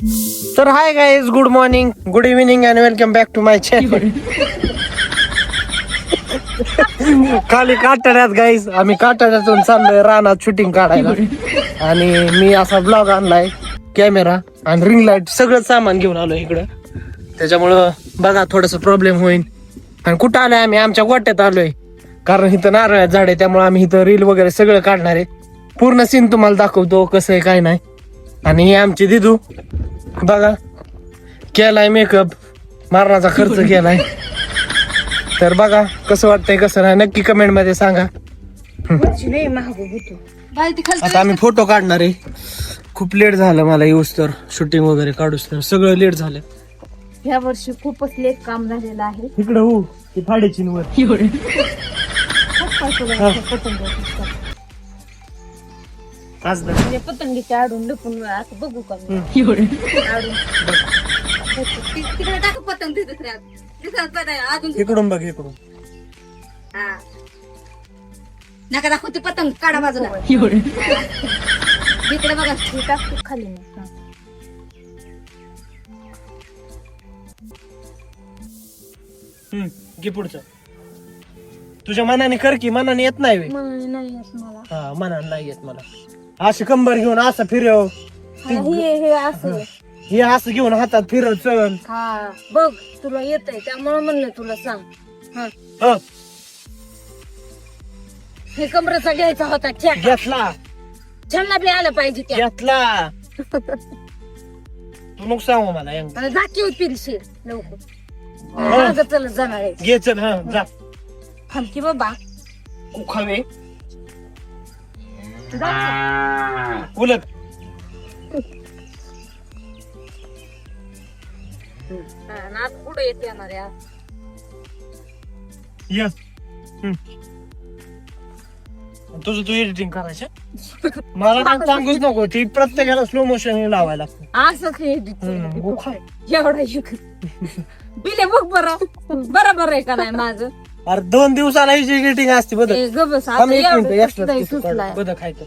तर hi guys, good morning, good evening and welcome back to my channel. खाली काटाड्यात guys, आम्ही काटाड्यातून चाललोय रानात शूटिंग काढायला. आणि मी असा ब्लॉग आणलाय, कॅमेरा आणि रिंग लाईट सगळं सामान घेऊन आलोय इकडं. त्याच्यामुळं बघा थोडस प्रॉब्लेम होईल. आणि कुठं आलोय आम्ही? आमच्या गोट्यात आलोय, कारण इथं नारळात झाड आहे, त्यामुळे आम्ही इथं रील वगैरे सगळं काढणार आहे. पूर्ण सीन तुम्हाला दाखवतो कसं आहे काय नाही. आणि ही आमची दिदू बघा, केलाय मेकअप, मारण्याचा खर्च केलाय. तर बघा कसं वाटतंय कसं नाही नक्की कमेंट मध्ये सांगा. आता आम्ही फोटो काढणार आहे. खूप लेट झालं मला येऊस तर, शूटिंग वगैरे काढूस तर सगळं लेट झालं. या वर्षी खूपच लेट काम झालेलं आहे. इकडं हो ती फाडीची वर आज म्हणजे पतंगीच्या आडून लपून असं बघू का मी? आडून. तिकडे टाक पतंग ते दुसऱ्या अजून इकडून बघ इकडून. हा. नका दाखव ते पतंग, काढा बाजूला. इकडे बघा ते टाकतो खाली मग. हा. घे पुढचं. तुझ्या मनाने कर की, मनाने येत नाही व्हय? नाही येत मला. हा, मनाने नाही येत मला. अशी कंबर घेऊन असं फिरव, हे असं हे असं घेऊन हातात फिरव चल. हा बघ, तुला येतंय त्यामुळे म्हणलं तुला सांग. हा. हं, हे कमरेचा घ्यायचा होता चॅक. घेतला छान बी आलं पाहिजे त्या. घेतला. तू नको सांगू मला यंग. जाती पिलशी लवकर चलत जाणार आहे. घे चल. हा जा. थांबकी बाबा खावे उलट. पुढे येते येणार यार. ये. तुझं तू एडिटिंग करायचं. मला काय सांगूच नको, ती प्रत्येकाला स्लो मोशन लावायला लागतं. असं एवढा बिले बघ बरं बरोबर आहे का नाही माझं. अरे 2 दिवसाला ही एडिटिंग असते बदल. गबस खायचं.